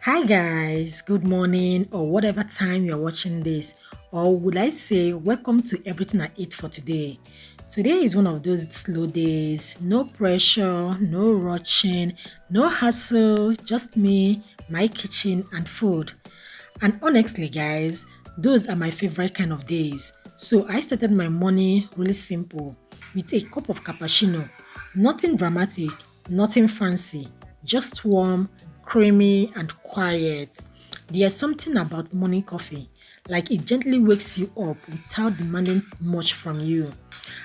Hi guys, good morning or whatever time you're watching this, or would I say welcome to everything I eat for today. Today is one of those slow days, no pressure, no rushing, no hassle, just me, my kitchen and food. And honestly guys, those are my favorite kind of days. So I started my morning really simple with a cup of cappuccino. Nothing dramatic, nothing fancy, just warm, creamy, and quiet. There's something about morning coffee, like it gently wakes you up without demanding much from you.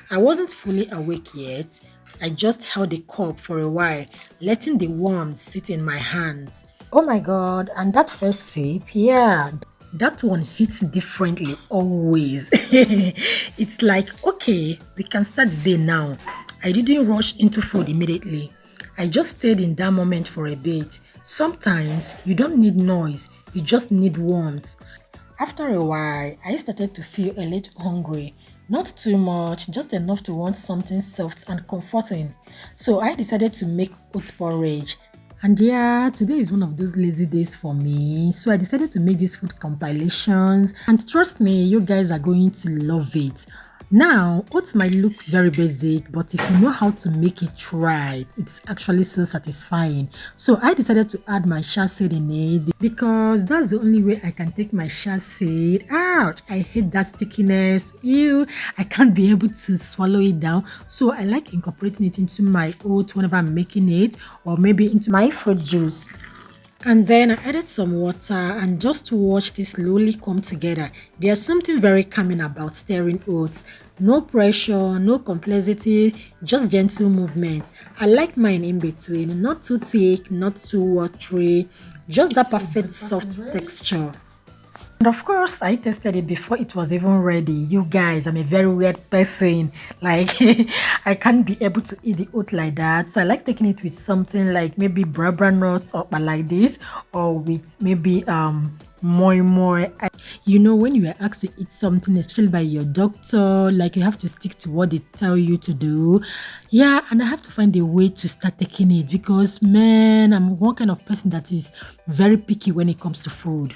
I wasn't fully awake yet. I just held the cup for a while, letting the warmth sit in my hands. Oh my god, and that first sip, yeah, that one hits differently always. It's like, okay, we can start the day now. I didn't rush into food immediately. I just stayed in that moment for a bit. Sometimes you don't need noise, you just need warmth. After a while, I started to feel a little hungry. Not too much, just enough to want something soft and comforting. So I decided to make oat porridge. And yeah, today is one of those lazy days for me. So I decided to make these food compilations. And trust me, you guys are going to love it. Now, oats might look very basic, but if you know how to make it right, it's actually so satisfying. So I decided to add my chia seed in it because that's the only way I can take my chia seed out. I hate that stickiness. Ew, I can't be able to swallow it down. So I like incorporating it into my oat whenever I'm making it, or maybe into my fruit juice. And then I added some water and just to watch this slowly come together. There's something very calming about stirring oats. No pressure, no complexity, just gentle movement. I like mine in between, not too thick, not too watery, just that perfect soft texture. And of course, I tested it before it was even ready. You guys, I'm a very weird person. Like, I can't be able to eat the oat like that. So I like taking it with something like maybe brabra nuts or like this, or with maybe moi. You know, when you are asked to eat something, especially by your doctor, like you have to stick to what they tell you to do. Yeah, and I have to find a way to start taking it because man, I'm one kind of person that is very picky when it comes to food.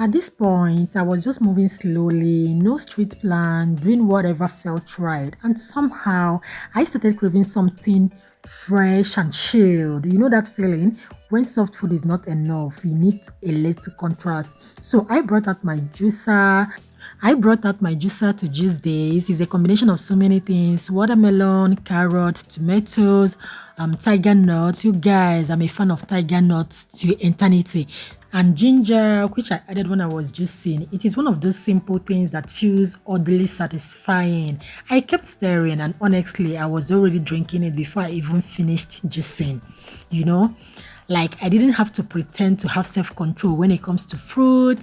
At this point, I was just moving slowly, no street plan, doing whatever felt right, and somehow I started craving something fresh and chilled. You know that feeling? When soft food is not enough, you need a little contrast. So I brought out my juicer. I brought out my juicer to juice this. It's a combination of so many things: watermelon, carrot, tomatoes, tiger nuts. You guys, I'm a fan of tiger nuts to eternity. And ginger, which I added when I was juicing. It is one of those simple things that feels oddly satisfying. I kept stirring, and honestly, I was already drinking it before I even finished juicing. You know, like I didn't have to pretend to have self-control when it comes to fruit,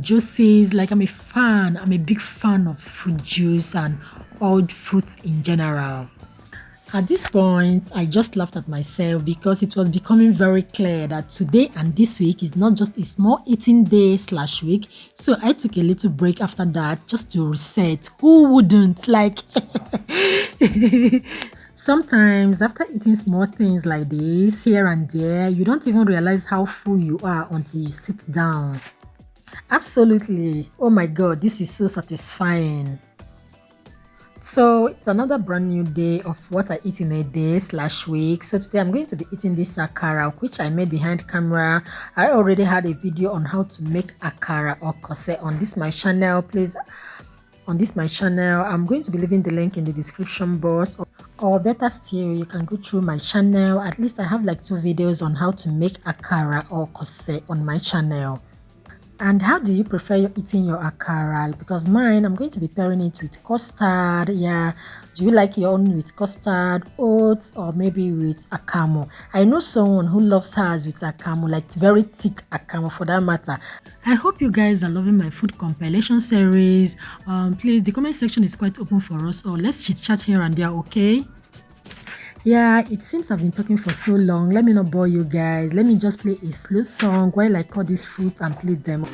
juices. Like I'm a big fan of fruit juice and all fruits in general. At this point, I just laughed at myself because it was becoming very clear that today and this week is not just a small eating day slash week. So I took a little break after that just to reset. Who wouldn't? Like, sometimes after eating small things like this here and there, you don't even realize how full you are until you sit down. Absolutely. Oh my god, this is so satisfying. So it's another brand new day of what I eat in a day slash week. So today I'm going to be eating this akara, which I made behind camera. I already had a video on how to make akara or kose on this my channel. Please, on this my channel, I'm going to be leaving the link in the description box. Or better still, you can go through my channel. At least I have like 2 videos on how to make akara or kose on my channel. And how do you prefer eating your akara? Because mine, I'm going to be pairing it with custard. Yeah. Do you like your own with custard, oats, or maybe with akamu? I know someone who loves hers with akamu, like very thick akamu for that matter. I hope you guys are loving my food compilation series. Please, the comment section is quite open for us. Or let's chit chat here and there, okay? Yeah, it seems I've been talking for so long. Let me not bore you guys. Let me just play a slow song while I cut this fruit and plate them.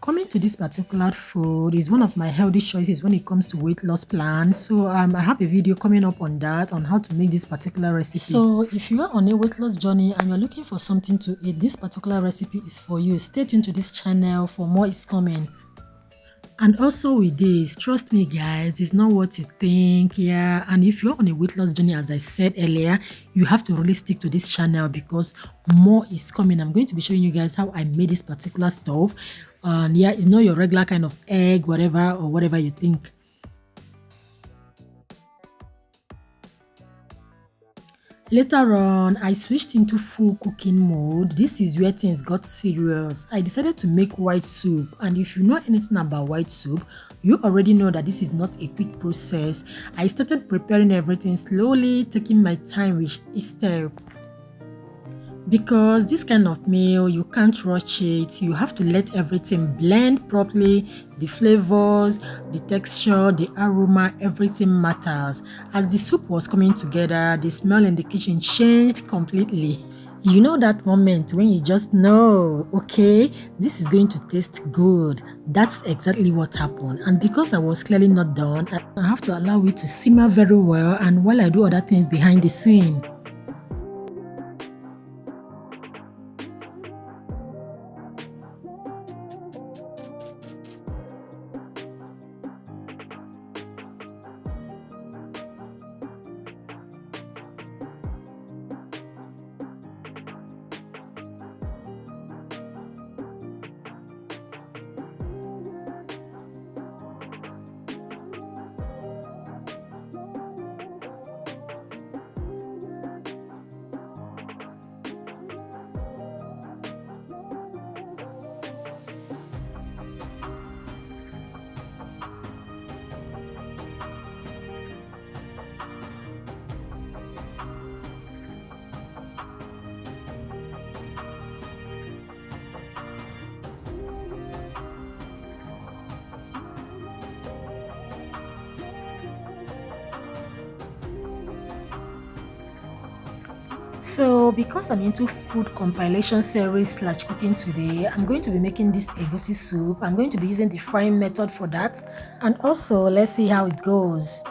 coming to this particular food is one of my healthy choices when it comes to weight loss plans. So I have a video coming up on that, on how to make this particular recipe. So if you are on a weight loss journey and you're looking for something to eat, this particular recipe is for you. Stay tuned to this channel for more is coming. And also with this, trust me guys, it's not what you think, yeah. And if you're on a weight loss journey, as I said earlier, you have to really stick to this channel because more is coming. I'm going to be showing you guys how I made this particular stuff. And yeah, it's not your regular kind of egg, whatever, or whatever you think. Later on, I switched into full cooking mode. This is where things got serious. I decided to make white soup, and if you know anything about white soup, you already know that this is not a quick process. I started preparing everything slowly, taking my time with each step. Because this kind of meal, you can't rush it. You have to let everything blend properly. The flavors, the texture, the aroma, everything matters. As the soup was coming together, the smell in the kitchen changed completely. You know that moment when you just know, okay, this is going to taste good. That's exactly what happened. And because I was clearly not done, I have to allow it to simmer very well, and while I do other things behind the scene. So because I'm into food compilation series slash cooking today, I'm going to be making this egusi soup. I'm going to be using the frying method for that. And also, let's see how it goes.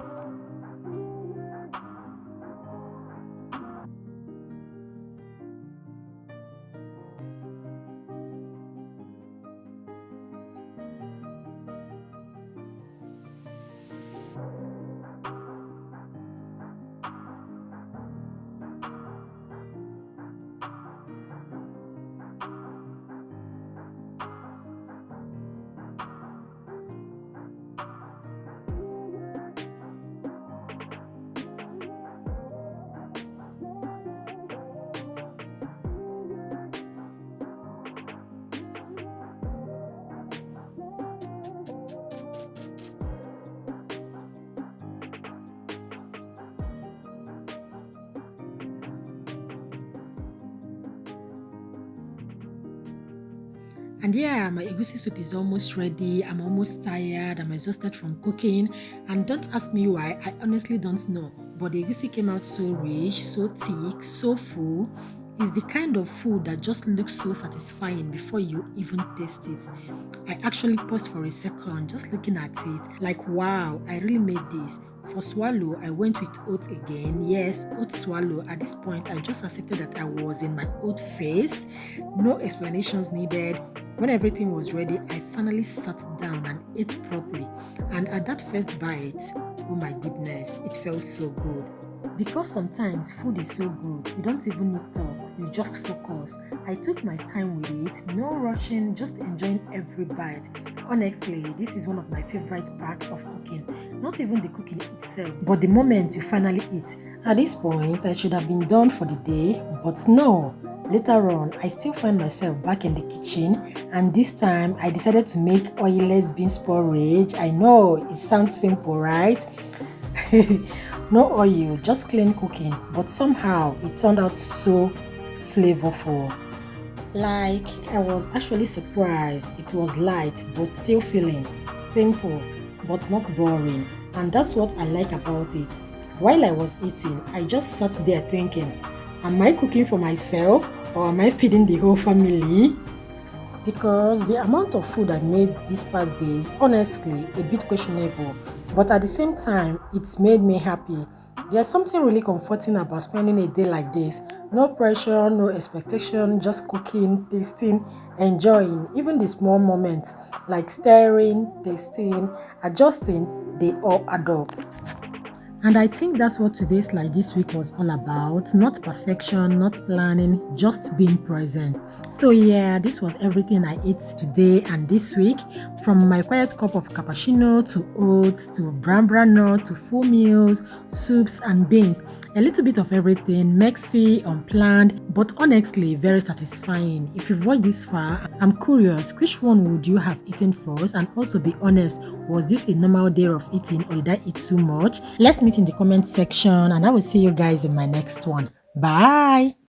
And yeah, my egusi soup is almost ready. I'm almost tired. I'm exhausted from cooking. And don't ask me why. I honestly don't know. But the egusi came out so rich, so thick, so full. It's the kind of food that just looks so satisfying before you even taste it. I actually paused for a second just looking at it. Like, wow, I really made this. For swallow, I went with oat again. Yes, oat swallow. At this point, I just accepted that I was in my oat phase. No explanations needed. When everything was ready, I finally sat down and ate properly. And at that first bite, oh my goodness, it felt so good. Because sometimes food is so good, you don't even need talk, you just focus. I took my time with it, no rushing, just enjoying every bite. Honestly, this is one of my favorite parts of cooking. Not even the cooking itself, but the moment you finally eat. At this point, I should have been done for the day, but no. Later on, I still find myself back in the kitchen, and this time I decided to make oilless beans porridge. I know it sounds simple, right? No oil, just clean cooking, but somehow it turned out so flavorful. Like, I was actually surprised. It was light but still filling, simple but not boring, and that's what I like about it. While I was eating, I just sat there thinking, am I cooking for myself or am I feeding the whole family? because the amount of food I made these past days, honestly, a bit questionable. But at the same time, it's made me happy. There's something really comforting about spending a day like this. No pressure, no expectation, just cooking, tasting, enjoying. Even the small moments like stirring, tasting, adjusting, they all add up. And I think that's what today's like this week was all about. Not perfection, not planning, just being present. So yeah, this was everything I ate today and this week. From my quiet cup of cappuccino to oats to brown nut to full meals, soups and beans. A little bit of everything, messy, unplanned, but honestly very satisfying. If you've watched this far, I'm curious, which one would you have eaten first? And also be honest, was this a normal day of eating or did I eat too much? Let's meet in the comment section and I will see you guys in my next one. Bye!